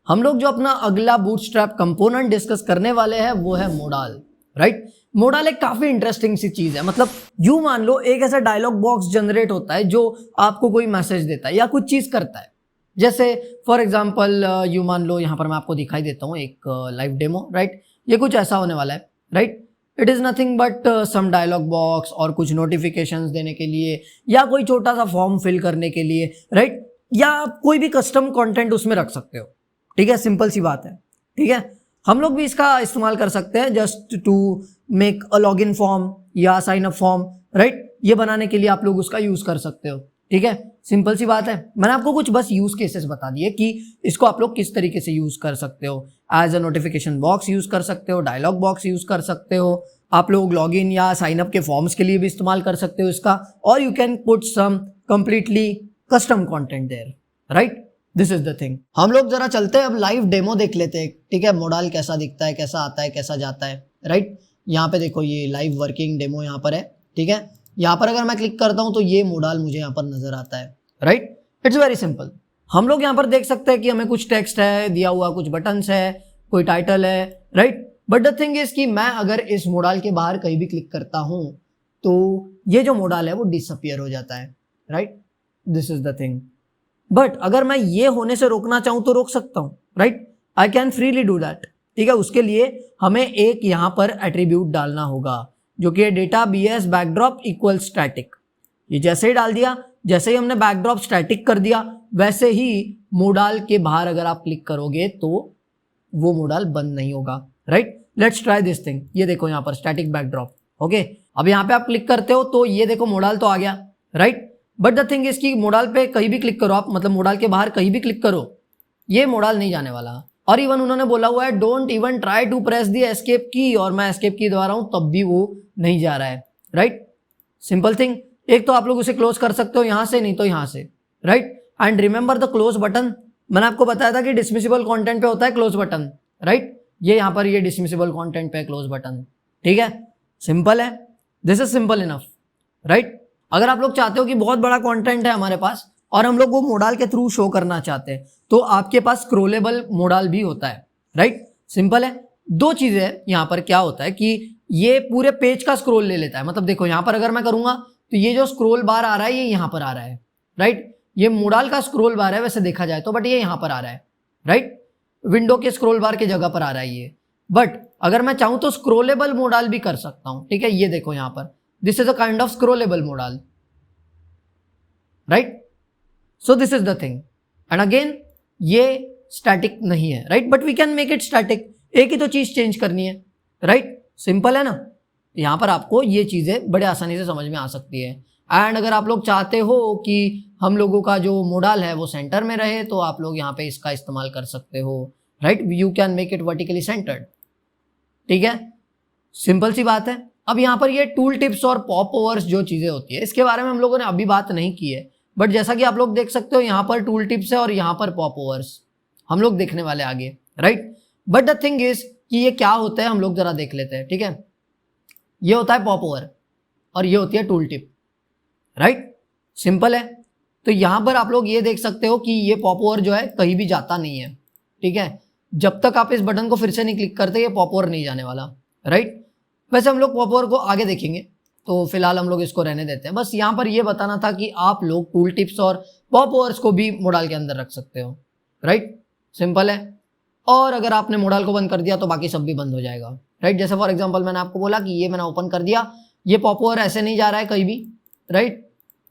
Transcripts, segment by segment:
हम लोग जो अपना अगला बूटस्ट्रैप कंपोनेंट डिस्कस करने वाले हैं वो है मोडाल, राइट। मोडाल एक काफी इंटरेस्टिंग सी चीज है। मतलब यूं मान लो एक ऐसा डायलॉग बॉक्स जनरेट होता है जो आपको कोई मैसेज देता है या कुछ चीज करता है। जैसे फॉर एग्जांपल यूं मान लो, यहां पर मैं आपको दिखाई देता हूं एक लाइव डेमो, राइट। ये कुछ ऐसा होने वाला है, right. It is nothing but some dialog box और कुछ नोटिफिकेशंस देने के लिए या कोई छोटा सा फॉर्म फिल करने के लिए, राइट। या आप कोई भी कस्टम कंटेंट उसमें रख सकते हो, ठीक है। सिंपल सी बात है, ठीक है। हम लोग भी इसका इस्तेमाल कर सकते हैं just to make a login form या साइन अप फॉर्म, राइट। ये बनाने के लिए आप लोग उसका यूज कर सकते हो, ठीक है। सिंपल सी बात है। मैंने आपको कुछ बस यूज केसेस बता दिए कि इसको आप लोग किस तरीके से यूज कर सकते हो। As a notification box use कर सकते हो, डायलॉग बॉक्स यूज कर सकते हो, आप लोग लॉगिन या साइन अप के फॉर्म्स के लिए भी इस्तेमाल कर सकते हो इसका, और you can put some completely custom content there, right. This is the thing. हम लोग जरा चलते हैं अब लाइव डेमो देख लेते हैं, ठीक है। मोडाल कैसा दिखता है, कैसा आता है, कैसा जाता है, राइट। यहाँ पे देखो ये लाइव वर्किंग डेमो यहाँ पर है, ठीक है। यहाँ पर अगर मैं क्लिक करता हूँ तो ये मोडाल मुझे यहाँ पर नजर आता है, राइट। It's very simple. हम लोग यहाँ पर देख सकते हैं कि हमें कुछ टेक्स्ट है दिया हुआ, कुछ बटन्स है, कोई टाइटल है, right. But the thing is कि मैं अगर इस मोडाल के बाहर कहीं भी क्लिक करता हूँ तो ये जो मोडाल है वो डिसअपियर हो जाता है, right. This is the thing. But अगर मैं ये होने से रोकना चाहूं तो रोक सकता हूं, right. I can freely do that, ठीक है। उसके लिए हमें एक यहां पर एट्रीब्यूट डालना होगा जो कि data bs backdrop equal static. ये जैसे ही डाल दिया, जैसे ही हमने बैकड्रॉप स्टैटिक कर दिया, वैसे ही मोडाल के बाहर अगर आप क्लिक करोगे तो वो मोडाल बंद नहीं होगा, right. Let's try this thing. ये देखो यहाँ पर स्टैटिक बैकड्रॉप, ओके। अब यहाँ पे आप क्लिक करते हो तो ये देखो मोडाल तो आ गया, right. But the thing is कि मोडाल पे कहीं भी क्लिक करो आप, मतलब मोडाल के बाहर कहीं भी क्लिक करो, ये मोडाल नहीं जाने वाला। और इवन उन्होंने बोला हुआ है don't even try to press the escape key, और मैं एस्केप की दबा रहा हूं तब भी वो नहीं जा रहा है, राइट। Simple thing. एक तो आप लोग उसे क्लोज कर सकते हो यहां से, नहीं तो यहां से, right. And remember the close button. मैंने आपको बताया था कि डिसमिसेबल कंटेंट पे होता है क्लोज बटन, राइट। ये यहां पर ये डिसमिसेबल कंटेंट पे क्लोज बटन, ठीक है। सिंपल है, this is simple enough, right. अगर आप लोग चाहते हो कि बहुत बड़ा कंटेंट है हमारे पास और हम लोग वो मोडाल के थ्रू शो करना चाहते हैं तो आपके पास स्क्रोलेबल मोडाल भी होता है, राइट। सिंपल है। दो चीजें हैं यहाँ पर। क्या होता है कि ये पूरे पेज का स्क्रोल ले लेता है। मतलब देखो यहाँ पर अगर मैं करूंगा तो ये जो स्क्रोल बार आ रहा है ये यहाँ पर आ रहा है, राइट। ये मोडाल का स्क्रोल बार है वैसे देखा जाए तो, बट ये यहाँ पर आ रहा है, राइट। विंडो के स्क्रोल बार की जगह पर आ रहा है ये। बट अगर मैं चाहूं तो स्क्रोलेबल मोडाल भी कर सकता हूं, ठीक है। ये देखो यहाँ पर this is a kind of scrollable modal, right. So this is the thing. And again ये स्टैटिक नहीं है, right, but we can make it static. एक ही तो चीज चेंज करनी है, राइट। सिंपल है ना। यहां पर आपको ये चीजें बड़े आसानी से समझ में आ सकती है। एंड अगर आप लोग चाहते हो कि हम लोगों का जो मोडाल है वो सेंटर में रहे तो आप लोग यहाँ पे इसका इस्तेमाल कर सकते हो, right. You can make it vertically centred, ठीक है। सिंपल सी बात है। अब यहाँ पर ये टूल टिप्स और पॉप ओवर्स जो चीजें होती है इसके बारे में हम लोगों ने अभी बात नहीं की है, बट जैसा कि आप लोग देख सकते हो यहाँ पर टूल टिप्स है और यहाँ पर पॉप ओवर्स हम लोग देखने वाले आगे, right. But the thing is कि ये क्या होता है हम लोग जरा देख लेते हैं, ठीक है। ये होता है पॉप ओवर और ये होती है टूल टिप, राइट। सिंपल है। तो यहां पर आप लोग ये देख सकते हो कि ये पॉप ओवर जो है कहीं भी जाता नहीं है, ठीक है। जब तक आप इस बटन को फिर से नहीं क्लिक करते ये पॉप ओवर नहीं जाने वाला, राइट। वैसे हम लोग पॉप ओवर को आगे देखेंगे तो फिलहाल हम लोग इसको रहने देते हैं। बस यहाँ पर ये बताना था कि आप लोग टूल टिप्स और पॉप ओवर्स को भी मोडाल के अंदर रख सकते हो, राइट। सिंपल है। और अगर आपने मोडाल को बंद कर दिया तो बाकी सब भी बंद हो जाएगा, राइट। जैसे फॉर एग्जांपल मैंने आपको बोला कि ये मैंने ओपन कर दिया, ये पॉप ओवर ऐसे नहीं जा रहा है कहीं भी, राइट।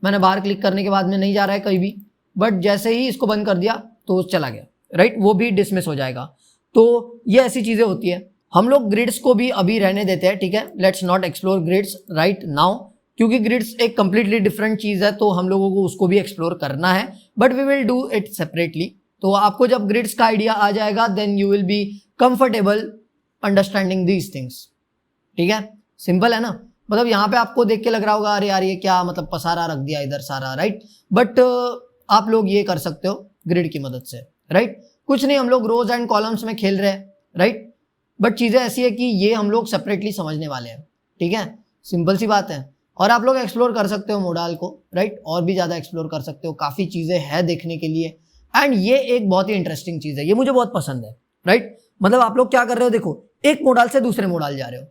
मैंने बाहर क्लिक करने के बाद में नहीं जा रहा है कहीं भी, बट जैसे ही इसको बंद कर दिया तो चला गया, राइट। वो भी डिसमिस हो जाएगा। तो ये ऐसी चीजें होती है। हम लोग ग्रिड्स को भी अभी रहने देते हैं, ठीक है। Let's not explore grids right now, क्योंकि ग्रिड्स एक कंप्लीटली डिफरेंट चीज है तो हम लोगों को उसको भी एक्सप्लोर करना है, but we will do it separately. तो आपको जब ग्रिड्स का आइडिया आ जाएगा then you will be comfortable understanding these things, ठीक है। सिंपल है ना। मतलब यहाँ पे आपको देख के लग रहा होगा अरे यार ये क्या, मतलब पसारा रख दिया इधर सारा, राइट। बट आप लोग ये कर सकते हो ग्रिड की मदद से, राइट। कुछ नहीं, हम लोग रोज एंड कॉलम्स में खेल रहे हैं, राइट। बट चीजें ऐसी है कि ये हम लोग सेपरेटली समझने वाले हैं, ठीक है। सिंपल सी बात है। और आप लोग एक्सप्लोर कर सकते हो मोडाल को, राइट। और भी ज्यादा एक्सप्लोर कर सकते हो, काफी चीजें हैं देखने के लिए। एंड ये एक बहुत ही इंटरेस्टिंग चीज है, ये मुझे बहुत पसंद है, राइट। मतलब आप लोग क्या कर रहे हो, देखो एक मॉडल से दूसरे मॉडल जा रहे हो,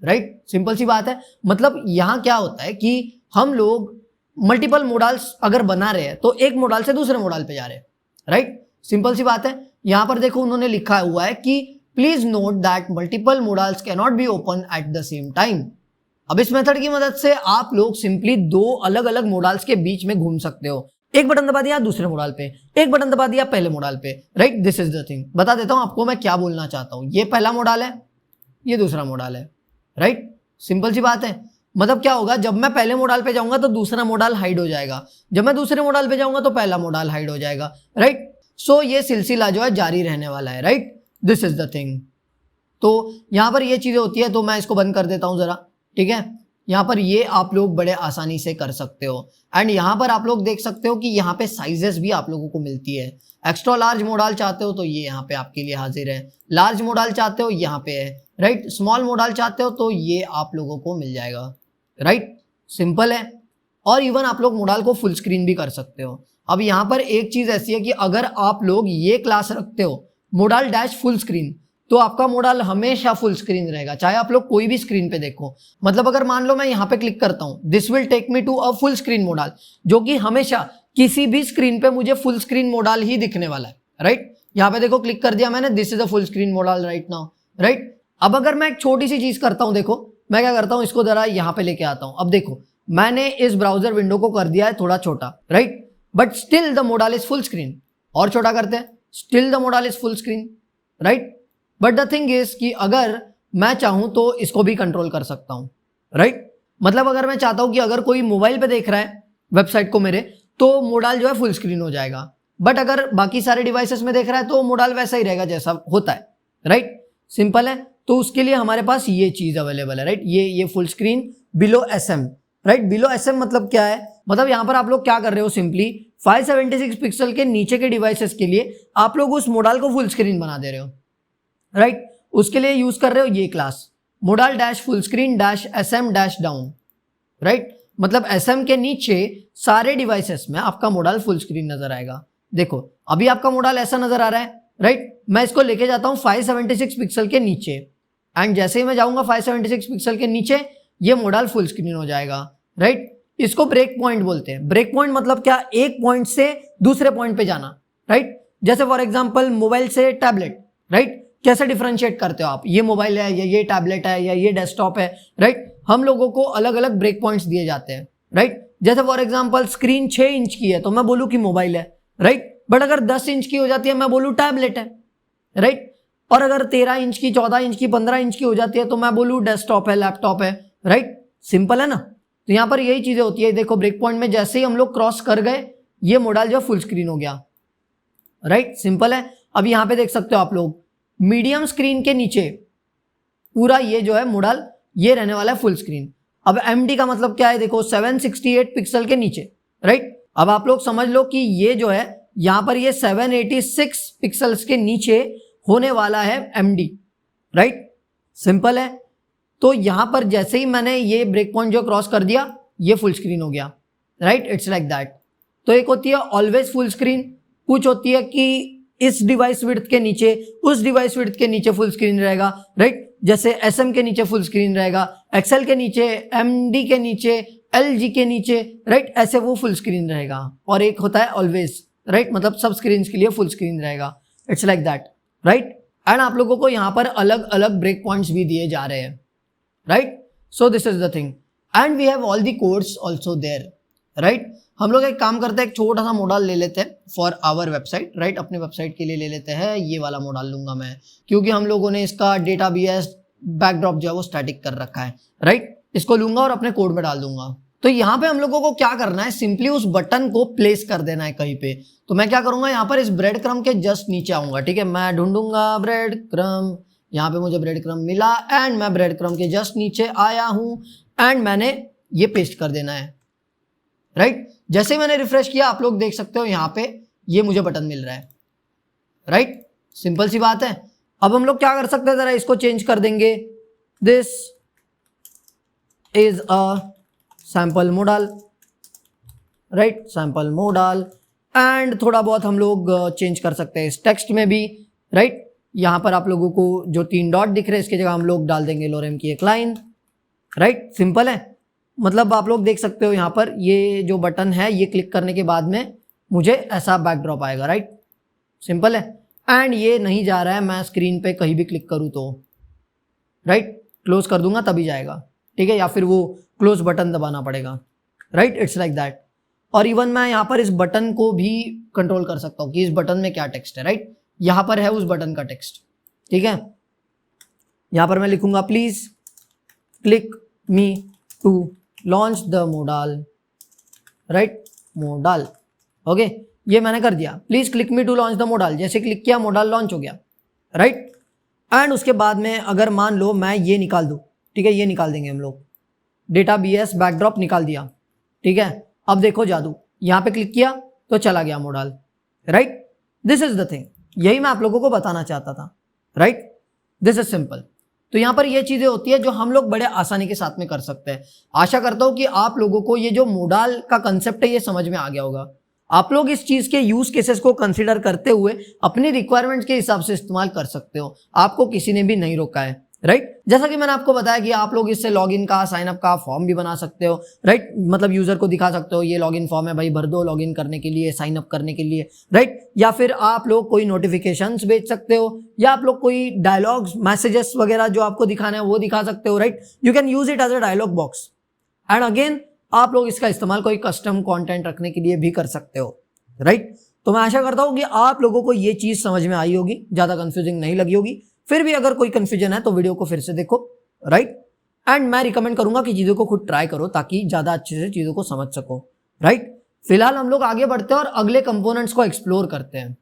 राइट। सिंपल सी बात है। मतलब यहां क्या होता है कि हम लोग मल्टीपल मॉडल्स अगर बना रहे हैं तो एक मॉडल से दूसरे मॉडल पे जा रहे हैं, राइट। सिंपल सी बात है। यहां पर देखो उन्होंने लिखा हुआ है कि please note that multiple models can not be open at the same time. अब इस मेथड की मदद से आप लोग सिंपली दो अलग अलग मॉडल्स के बीच में घूम सकते हो। एक बटन दबा दिया दूसरे मॉडल पे, एक बटन दबा दिया पहले मॉडल पे, right. This is the thing. बता देता हूं आपको मैं क्या बोलना चाहता हूं। ये पहला मॉडल है, ये दूसरा मॉडल है, राइट। सिंपल सी बात है। मतलब क्या होगा, जब मैं पहले मॉडल पे जाऊंगा तो दूसरा मॉडल हाइड हो जाएगा, जब मैं दूसरे मॉडल पे जाऊंगा तो पहला मॉडल हाइड हो जाएगा, राइट। सो ये सिलसिला जो है जारी रहने वाला है, right. This is the thing. तो यहां पर ये चीजें होती है, तो मैं इसको बंद कर देता हूं जरा, ठीक है। यहाँ पर ये आप लोग बड़े आसानी से कर सकते हो। एंड यहाँ पर आप लोग देख सकते हो कि यहाँ पे साइजेस भी आप लोगों को मिलती है। एक्स्ट्रा लार्ज मॉडल चाहते हो तो ये यहाँ पे आपके लिए हाजिर है, लार्ज मॉडल चाहते हो यहाँ पे है, राइट। स्मॉल मॉडल चाहते हो तो ये आप लोगों को मिल जाएगा, राइट। सिंपल है। और इवन आप लोग मॉडल को फुल स्क्रीन भी कर सकते हो। अब यहाँ पर एक चीज ऐसी है कि अगर आप लोग ये क्लास रखते हो मॉडल डैश फुल स्क्रीन, तो आपका मॉडल हमेशा फुल स्क्रीन रहेगा, चाहे आप लोग कोई भी स्क्रीन पे देखो। मतलब अगर मान लो मैं यहाँ पे क्लिक करता हूँ, this will take me to a full screen modal, जो कि हमेशा किसी भी स्क्रीन पे मुझे फुल स्क्रीन मॉडल ही दिखने वाला है, राइट। यहाँ पे देखो क्लिक कर दिया मैंने, this is a full screen model right now, right. अब अगर मैं एक छोटी सी चीज करता हूँ, देखो मैं क्या करता हूँ, इसको जरा यहाँ पे लेके आता हूँ। अब देखो मैंने इस ब्राउजर विंडो को कर दिया है थोड़ा छोटा, right, but still the model is full screen. और छोटा करते हैं, still the model is full screen, right. But the thing is कि अगर मैं चाहूं तो इसको भी कंट्रोल कर सकता हूं, राइट। मतलब अगर मैं चाहता हूं कि अगर कोई मोबाइल पे देख रहा है वेबसाइट को मेरे, तो मॉडल जो है फुल स्क्रीन हो जाएगा। बट अगर बाकी सारे डिवाइसेस में देख रहा है तो मॉडल वैसा ही रहेगा जैसा होता है, राइट। सिंपल है। तो उसके लिए हमारे पास ये चीज अवेलेबल है, राइट। ये full screen below SM, right. Below SM मतलब क्या है, मतलब यहां पर आप लोग क्या कर रहे हो, सिंपली 576 पिक्सल के नीचे के डिवाइसेस के लिए आप लोग उस मॉडल को फुल स्क्रीन बना दे रहे हो, राइट। उसके लिए यूज कर रहे हो ये class model dash full screen dash SM dash down, right. मतलब SM के नीचे सारे डिवाइसेस में आपका मॉडल फुल स्क्रीन नजर आएगा। देखो अभी आपका मॉडल ऐसा नजर आ रहा है, राइट। मैं इसको लेके जाता हूं 576 पिक्सल के नीचे, एंड जैसे ही मैं जाऊंगा 576 पिक्सल के नीचे, ये मॉडल फुल स्क्रीन हो जाएगा, राइट। इसको ब्रेक पॉइंट बोलते हैं। ब्रेक पॉइंट मतलब क्या, एक पॉइंट से दूसरे पॉइंट पे जाना, राइट। जैसे फॉर एग्जांपल मोबाइल से टैबलेट, राइट। कैसे डिफरेंशिएट करते हो आप, ये मोबाइल है या ये टैबलेट है या ये डेस्कटॉप है, राइट। हम लोगों को अलग अलग ब्रेक पॉइंट्स दिए जाते हैं, राइट। जैसे फॉर एग्जांपल स्क्रीन 6 इंच की है तो मैं बोलूं कि मोबाइल है, राइट। बट अगर 10 इंच की हो जाती है मैं बोलूं टैबलेट है, राइट। और अगर 13 इंच की, 14 इंच की, 15 इंच की हो जाती है तो मैं बोलूं डेस्कटॉप है, लैपटॉप है, राइट। सिंपल है ना। तो यहां पर यही चीजें होती है। देखो ब्रेक पॉइंट में जैसे ही हम लोग क्रॉस कर गए, ये मॉडल जो फुल स्क्रीन हो गया, राइट। सिंपल है। अब यहां पे देख सकते हो आप लोग मीडियम स्क्रीन के नीचे पूरा ये जो है मॉडल ये रहने वाला है फुल स्क्रीन। अब MD का मतलब क्या है, देखो 768 पिक्सल के नीचे, राइट। अब आप लोग समझ लो कि ये जो है यहां पर ये 786 पिक्सल्स के नीचे होने वाला है MD, राइट। सिंपल है। तो यहां पर जैसे ही मैंने ये ब्रेक पॉइंट जो क्रॉस कर दिया, ये फुल स्क्रीन हो गया, राइट। It's like that. तो एक होती है ऑलवेज फुल स्क्रीन, कुछ होती है कि इस डिवाइस विड्थ के नीचे, उस डिवाइस विड्थ के नीचे फुल स्क्रीन रहेगा, राइट। जैसे SM के नीचे फुल स्क्रीन रहेगा, XL के नीचे, MD के नीचे, LG के नीचे, राइट। ऐसे वो फुल स्क्रीन रहेगा। और एक होता है ऑलवेज, राइट, मतलब सब स्क्रीन के लिए फुल स्क्रीन रहेगा। It's like that, right. And आप लोगों को यहाँ पर अलग अलग ब्रेक पॉइंट्स भी दिए जा रहे हैं, right. So this is the thing and we have all the codes also there, right. हम लोग एक काम करते हैं, एक छोटा सा मॉडल ले लेते हैं फॉर आवर वेबसाइट, राइट। अपने वेबसाइट के लिए ले लेते हैं, ये वाला मॉडल लूंगा मैं, क्योंकि हम लोगों ने इसका डेटाबेस बैकड्रॉप जो है वो स्टैटिक कर रखा है, राइट। इसको लूंगा और अपने कोड में डाल दूंगा। तो यहाँ पे हम लोगों को क्या करना है, सिंपली उस बटन को प्लेस कर देना है कहीं पे। तो मैं क्या करूंगा, यहाँ पर इस ब्रेड क्रम के जस्ट नीचे आऊंगा, ठीक है। मैं ढूंढूंगा ब्रेड क्रम, यहाँ पे मुझे ब्रेड क्रम मिला एंड मैं ब्रेड क्रम के जस्ट नीचे आया हूं एंड मैंने ये पेस्ट कर देना है, राइट। जैसे ही मैंने रिफ्रेश किया, आप लोग देख सकते हो यहाँ पे ये मुझे बटन मिल रहा है, राइट। सिंपल सी बात है। अब हम लोग क्या कर सकते हैं, जरा इसको चेंज कर देंगे। This is a sample model, right, sample model. And थोड़ा बहुत हम लोग चेंज कर सकते हैं इस टेक्स्ट में भी, राइट। यहाँ पर आप लोगों को जो 3 डॉट दिख रहे हैं इसकी जगह हम लोग डाल देंगे लोरेम की एक लाइन, राइट। सिंपल है, मतलब आप लोग देख सकते हो यहाँ पर ये जो बटन है ये क्लिक करने के बाद में मुझे ऐसा बैकड्रॉप आएगा, राइट। सिंपल है। एंड ये नहीं जा रहा है, मैं स्क्रीन पे कहीं भी क्लिक करूँ तो, राइट, क्लोज कर दूंगा तभी जाएगा, ठीक है, या फिर वो क्लोज बटन दबाना पड़ेगा, राइट। It's like that. और इवन मैं यहाँ पर इस बटन को भी कंट्रोल कर सकता हूँ कि इस बटन में क्या टेक्स्ट है, राइट। यहाँ पर है उस बटन का टेक्स्ट, ठीक है। यहाँ पर मैं लिखूंगा please click me to launch the modal, right, modal, okay. ये मैंने कर दिया, please click me to launch the modal. जैसे क्लिक किया मोडाल लॉन्च हो गया, राइट। एंड उसके बाद में अगर मान लो मैं ये निकाल दूं, ठीक है, ये निकाल देंगे हम लोग, डेटा बीएस बैकड्रॉप निकाल दिया, ठीक है। अब देखो जादू, यहाँ पे क्लिक किया तो चला गया modal, right. This is the thing, यही मैं आप लोगों को बताना चाहता था, राइट। This is simple. तो यहाँ पर ये चीजें होती है जो हम लोग बड़े आसानी के साथ में कर सकते हैं। आशा करता हूँ कि आप लोगों को ये जो मोडाल का कंसेप्ट है ये समझ में आ गया होगा। आप लोग इस चीज के यूज केसेस को कंसीडर करते हुए अपनी रिक्वायरमेंट्स के हिसाब से इस्तेमाल कर सकते हो, आपको किसी ने भी नहीं रोका है, राइट। जैसा कि मैंने आपको बताया कि आप लोग इससे लॉगिन का, साइन अप का फॉर्म भी बना सकते हो, राइट। मतलब यूजर को दिखा सकते हो ये लॉगिन फॉर्म है भाई, भर दो लॉगिन करने के लिए, साइन अप करने के लिए, राइट। या फिर आप लोग कोई नोटिफिकेशंस भेज सकते हो, या आप लोग कोई डायलॉग्स, मैसेजेस वगैरह जो आपको दिखाना है वो दिखा सकते हो, right. You can use it as a dialog box. And again आप लोग इसका इस्तेमाल कोई कस्टम कंटेंट रखने के लिए भी कर सकते हो, राइट। तो मैं आशा करता हूं कि आप लोगों को ये चीज समझ में आई होगी, ज्यादा कंफ्यूजिंग नहीं लगी होगी। फिर भी अगर कोई कंफ्यूजन है तो वीडियो को फिर से देखो, राइट। एंड मैं रिकमेंड करूंगा कि चीजों को खुद ट्राई करो ताकि ज्यादा अच्छे से चीजों को समझ सको, राइट। फिलहाल हम लोग आगे बढ़ते हैं और अगले कंपोनेंट्स को एक्सप्लोर करते हैं।